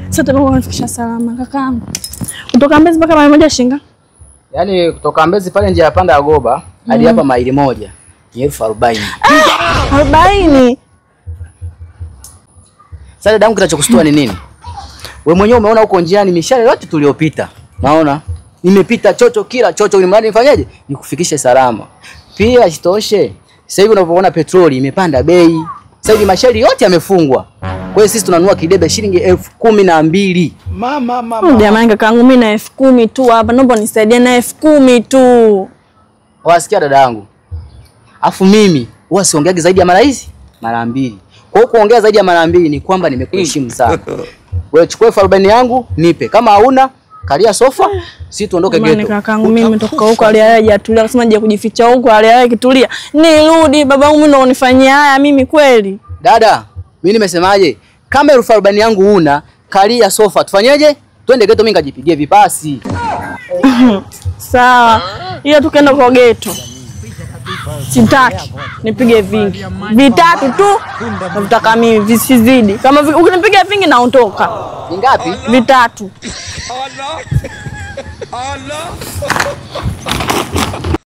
Sasa baba unifikisha salama kakaangu. Kutoka Mbezi mpaka maili moja shinga? Yaani kutoka Mbezi pale njia ya panda ya Goba hadi hapa maili moja ni 40,000. 40. Sasa dadangu kinachokushtua ni nini? Wewe mwenyewe umeona huko njiani mishale yote tuliopita. Naona nimepita chocho kila chocho ili mradi nifanyaje? Nikufikishe salama. Pia isitoshe, sasa hivi unapoona petroli imepanda bei. Sasa hivi mashari yote yamefungwa. Kwa hiyo sisi tunanunua kidebe shilingi 12,000. Mama. Jamani kakaangu mimi na 10,000 tu hapa. Naomba nisaidie na 10,000 tu. Wasikia dada yangu. Afu mimi huwa siongeagi zaidi ya mara 2. Kwa hiyo kuongea zaidi ya mara 2 ni kwamba nimekuheshimu sana. Wewe chukua 40 yangu nipe. Kama hauna kalia sofa, si tuondoke geto. Mimi kakaangu mimi nimetoka huko hajatulia kusema je kujificha huko kitulia. Nirudi babangu mimi ndo unifanyia haya mimi kweli. Dada, mimi nimesemaje? Kama 40 yangu una kalia sofa, tufanyeje? Twende geto mimi ngajipigie vipasi. Sawa. Hiyo tukaenda kwa geto. Sitaki nipige vingi. Vitatu tu nataka mimi visizidi. Kama ukinipiga vingi naondoka. Ni ngapi? Vitatu. Allah.